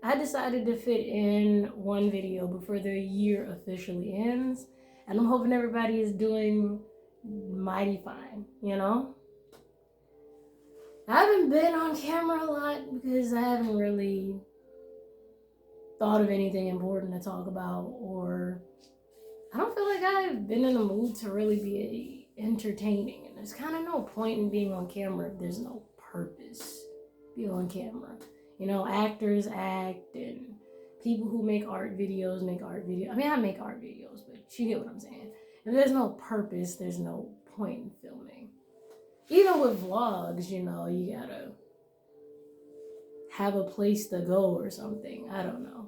I decided to fit in one video before the year officially ends. And I'm hoping everybody is doing mighty fine, you know? I haven't been on camera a lot because I haven't really thought of anything important to talk about, or I don't feel like I've been in the mood to really be entertaining. And there's kind of no point in being on camera if there's no purpose. Be on camera. You know, actors act, and people who make art videos make art videos. I mean, I make art videos, but you get what I'm saying. If there's no purpose, there's no point in filming. Even with vlogs, you know, you gotta have a place to go or something. I don't know.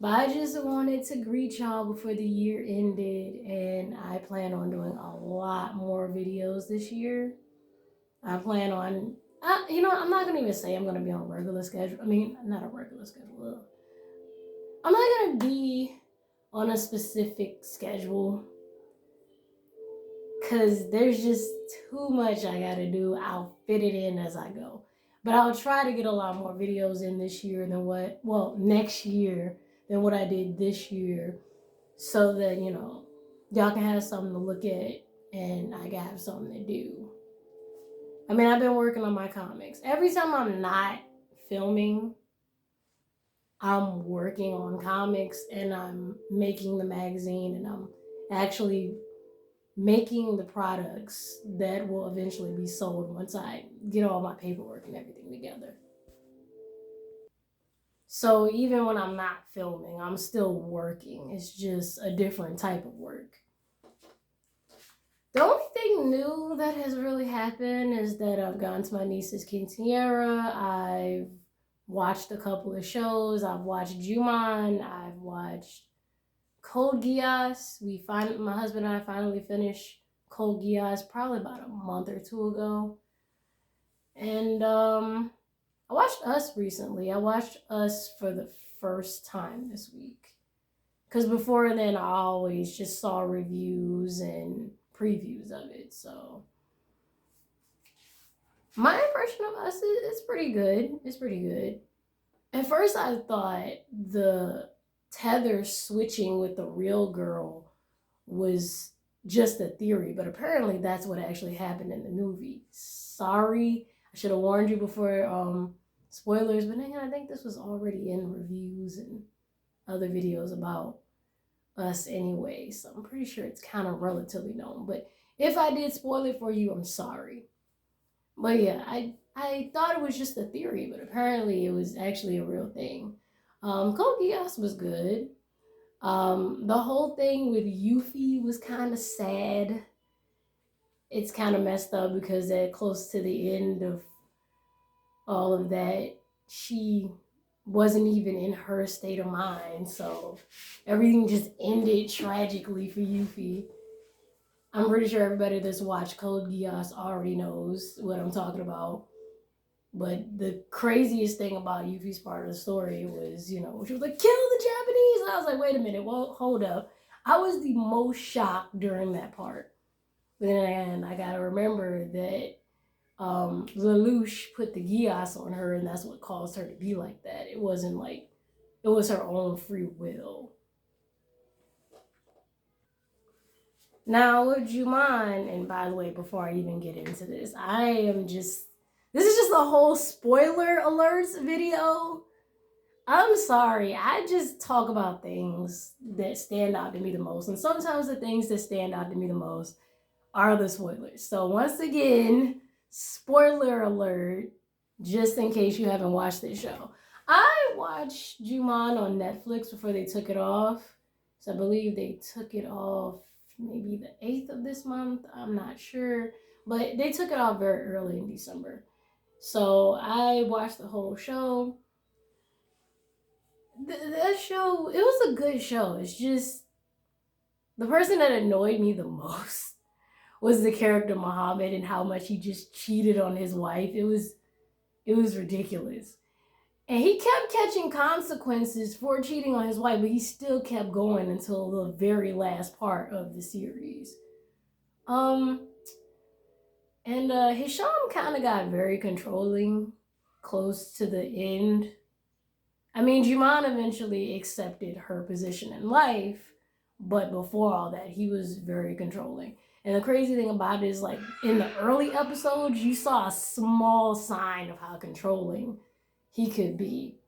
But I just wanted to greet y'all before the year ended, and I plan on doing a lot more videos this year. I plan on, you know, I'm not gonna even say I'm gonna be on a regular schedule. I mean, not a regular schedule. I'm not gonna be on a specific schedule because there's just too much I gotta do. I'll fit it in as I go. But I'll try to get a lot more videos in this year than next year than what I did this year, so that, you know, y'all can have something to look at and I can have something to do. I mean, I've been working on my comics. Every time I'm not filming, I'm working on comics and I'm making the magazine and I'm actually making the products that will eventually be sold once I get all my paperwork and everything together. So even when I'm not filming, I'm still working. It's just a different type of work. The only thing new that has really happened is that I've gone to my niece's quinceañera. I've watched a couple of shows. I've watched Juman. I've watched Code Geass. My husband and I finally finished Code Geass probably about a month or two ago. And I watched Us recently. I watched Us for the first time this week. Because before then, I always just saw reviews and previews of it. So my impression of Us is pretty good. It's pretty good. At first, I thought the tether switching with the real girl was just a theory, but apparently that's what actually happened in the movie. Sorry, I should have warned you before spoilers, but I think this was already in reviews and other videos about Us anyway, so I'm pretty sure it's kind of relatively known. But if I did spoil it for you, I'm sorry. But yeah, I thought it was just a theory, but apparently it was actually a real thing. Code Geass was good. The whole thing with Yuffie was kind of sad. It's kind of messed up because at close to the end of all of that, she wasn't even in her state of mind, so everything just ended tragically for Yuffie. I'm pretty sure everybody that's watched Code Geass already knows what I'm talking about. But the craziest thing about Yuffie's part of the story was, you know, she was like, kill the Japanese. And I was like, wait a minute, well, hold up. I was the most shocked during that part. But then I gotta remember that Lelouch put the Geass on her, and that's what caused her to be like that. It wasn't like, it was her own free will. Now, would you mind, and by the way, before I even get into this, this is just a whole spoiler alerts video. I'm sorry, I just talk about things that stand out to me the most. And sometimes the things that stand out to me the most are the spoilers. So once again, spoiler alert, just in case you haven't watched this show. I watched Juman on Netflix before they took it off. So I believe they took it off maybe the 8th of this month. I'm not sure. But they took it off very early in December. So I watched the whole show. That show, it was a good show. It's just, the person that annoyed me the most was the character Muhammad and how much he just cheated on his wife. It was ridiculous. And he kept catching consequences for cheating on his wife, but he still kept going until the very last part of the series. And Hisham kind of got very controlling close to the end. I mean, Juman eventually accepted her position in life, but before all that, he was very controlling. And the crazy thing about it is, like, in the early episodes, you saw a small sign of how controlling he could be.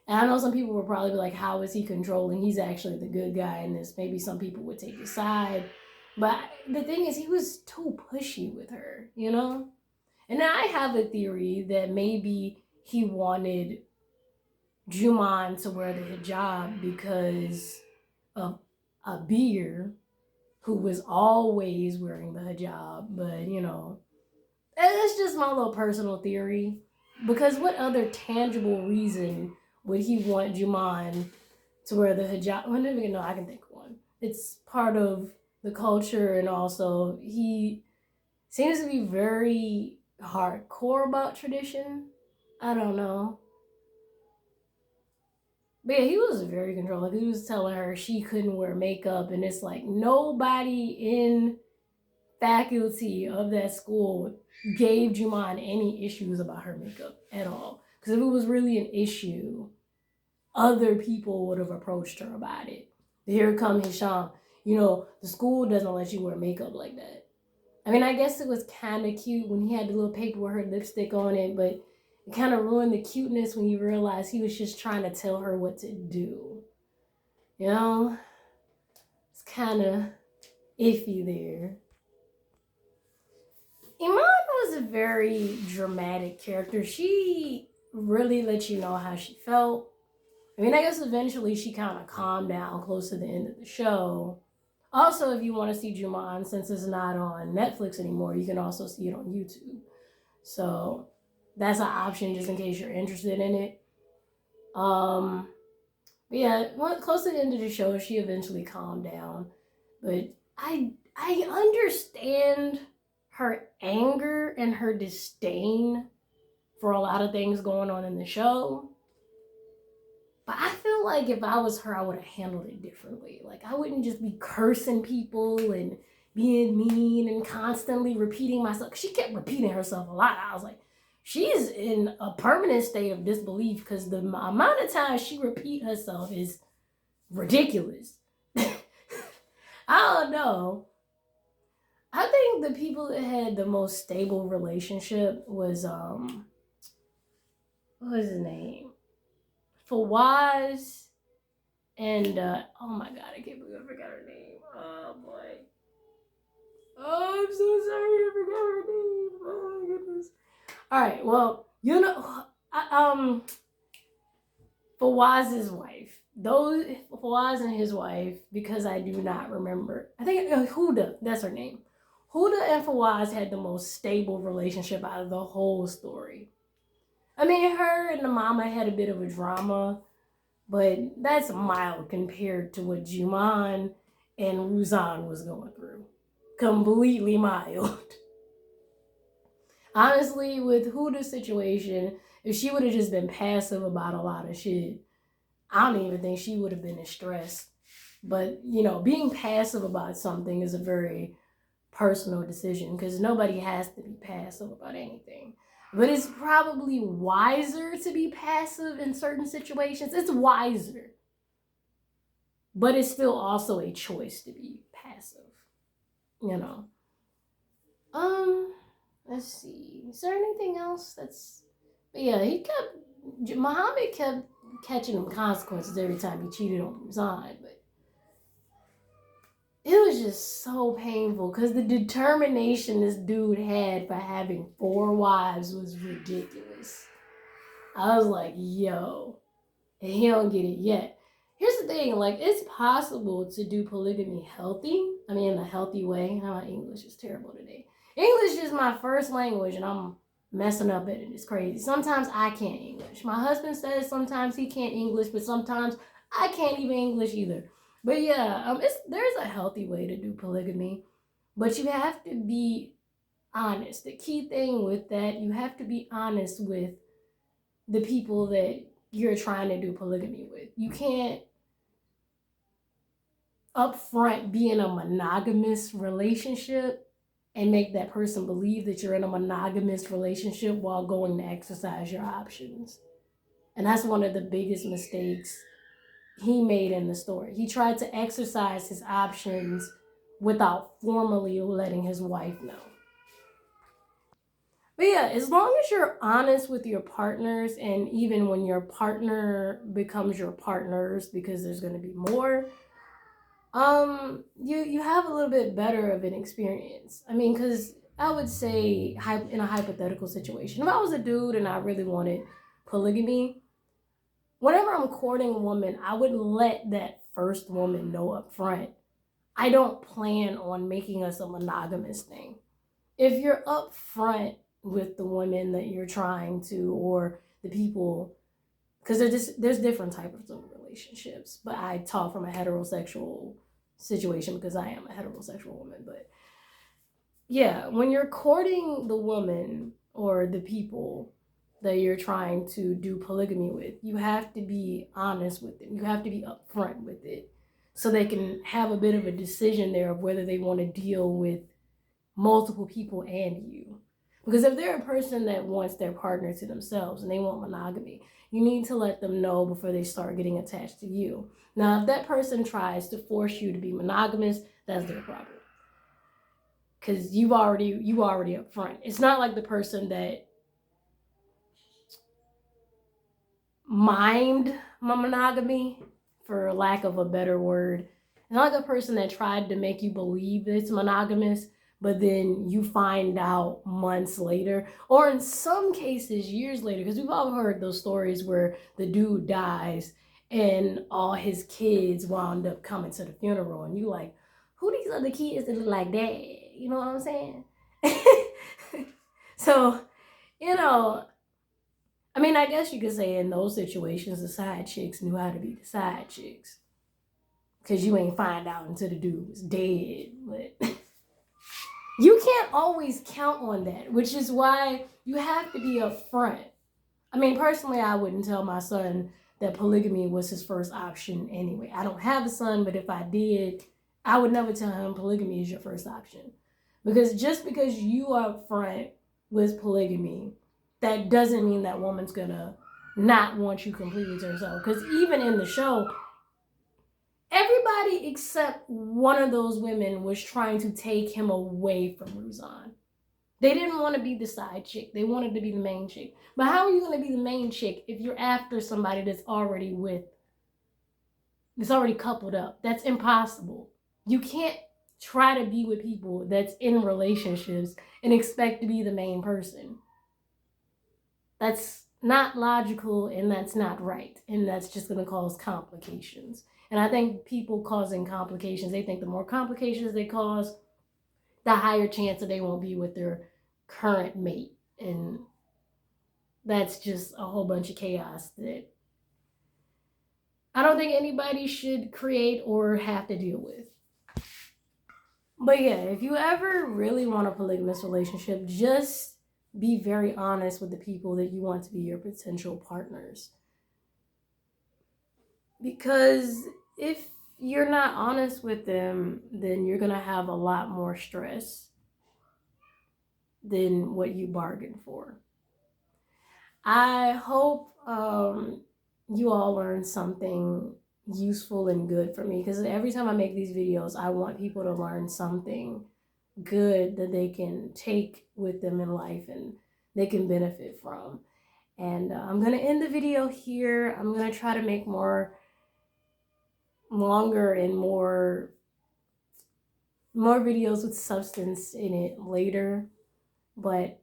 And I know some people would probably be like, how is he controlling? He's actually the good guy in this. Maybe some people would take his side. But the thing is, he was too pushy with her, you know? And I have a theory that maybe he wanted Juman to wear the hijab because of a beer who was always wearing the hijab. But, you know, it's just my little personal theory. Because what other tangible reason would he want Juman to wear the hijab? I don't even know. I can think of one. It's part of the culture, and also he seems to be very hardcore about tradition. I don't know. But yeah, he was very controlling. He was telling her she couldn't wear makeup, and it's like nobody in faculty of that school gave Juman any issues about her makeup at all. Because if it was really an issue, other people would have approached her about it. Here come Hisham. You know, the school doesn't let you wear makeup like that. I mean, I guess it was kind of cute when he had the little paper with her lipstick on it, but it kind of ruined the cuteness when you realize he was just trying to tell her what to do. You know? It's kind of iffy there. Iman was a very dramatic character. She really let you know how she felt. I mean, I guess eventually she kind of calmed down close to the end of the show. Also, if you want to see Juman, since it's not on Netflix anymore, you can also see it on YouTube. So that's an option just in case you're interested in it. But yeah, close to the end of the show, she eventually calmed down. But I understand her anger and her disdain for a lot of things going on in the show. But I feel like if I was her, I would have handled it differently. Like, I wouldn't just be cursing people and being mean and constantly repeating myself. She kept repeating herself a lot. I was like, she's in a permanent state of disbelief because the amount of times she repeat herself is ridiculous. I don't know. I think the people that had the most stable relationship was, what was his name? Fawaz and, oh my God, I can't believe I forgot her name. Oh boy. Oh, I'm so sorry I forgot her name. Oh my goodness. All right, well, you know, Fawaz's wife. Fawaz and his wife, because I do not remember. I think Huda, that's her name. Huda and Fawaz had the most stable relationship out of the whole story. I mean, her and the mama had a bit of a drama, but that's mild compared to what Juman and Ruzan was going through. Completely mild. Honestly, with Huda's situation, if she would have just been passive about a lot of shit, I don't even think she would have been as stressed. But, you know, being passive about something is a very personal decision because nobody has to be passive about anything. But it's probably wiser to be passive in certain situations. It's wiser. But it's still also a choice to be passive. You know. Let's see. Is there anything else that's... But yeah, Muhammad kept catching him consequences every time he cheated on Ramzan, but it was just so painful because the determination this dude had for having 4 wives was ridiculous. I was like, yo, and he don't get it yet. Here's the thing, like, it's possible to do polygamy healthy. I mean, in a healthy way. My English is terrible today. English is my first language, and I'm messing up at it. It's crazy. Sometimes I can't English. My husband says sometimes he can't English, but sometimes I can't even English either. But yeah, there's a healthy way to do polygamy, but you have to be honest. The key thing with that, you have to be honest with the people that you're trying to do polygamy with. You can't upfront be in a monogamous relationship and make that person believe that you're in a monogamous relationship while going to exercise your options. And that's one of the biggest mistakes he made in the story. He tried to exercise his options without formally letting his wife know. But yeah, as long as you're honest with your partners, and even when your partner becomes your partners, because there's going to be more, you have a little bit better of an experience. I mean, because I would say in a hypothetical situation, if I was a dude and I really wanted polygamy, whenever I'm courting a woman, I would let that first woman know up front, I don't plan on making us a monogamous thing. If you're upfront with the women that you're trying to, or the people, because there's different types of relationships, but I talk from a heterosexual situation because I am a heterosexual woman. But yeah, when you're courting the woman or the people that you're trying to do polygamy with, you have to be honest with them. You have to be upfront with it so they can have a bit of a decision there of whether they want to deal with multiple people and you. Because if they're a person that wants their partner to themselves and they want monogamy, you need to let them know before they start getting attached to you. Now, if that person tries to force you to be monogamous, that's their problem. Because you already up front. It's not like the person that mimed my monogamy, for lack of a better word. It's not like a person that tried to make you believe it's monogamous, but then you find out months later, or in some cases years later, because we've all heard those stories where the dude dies and all his kids wound up coming to the funeral, and you like, who these other kids that look like that? You know what I'm saying? So, I mean, I guess you could say in those situations, the side chicks knew how to be the side chicks. Because you ain't find out until the dude was dead. But you can't always count on that, which is why you have to be upfront. I mean, personally, I wouldn't tell my son that polygamy was his first option anyway. I don't have a son, but if I did, I would never tell him polygamy is your first option. Because just because you are upfront with polygamy, that doesn't mean that woman's gonna not want you completely to herself. Because even in the show, everybody except one of those women was trying to take him away from Ruzan. They didn't want to be the side chick. They wanted to be the main chick. But how are you going to be the main chick if you're after somebody that's already coupled up? That's impossible. You can't try to be with people that's in relationships and expect to be the main person. That's not logical, and that's not right. And that's just going to cause complications. And I think people causing complications, they think the more complications they cause, the higher chance that they won't be with their current mate. And that's just a whole bunch of chaos that I don't think anybody should create or have to deal with. But yeah, if you ever really want a polygamous relationship, just be very honest with the people that you want to be your potential partners. Because if you're not honest with them, then you're going to have a lot more stress than what you bargained for. I hope you all learned something useful and good from me, because every time I make these videos, I want people to learn something good that they can take with them in life and they can benefit from. And I'm going to end the video here. I'm going to try to make more longer and more videos with substance in it later. But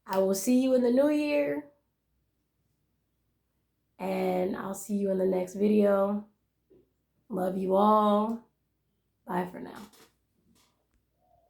I will see you in the new year. And I'll see you in the next video. Love you all. Bye for now.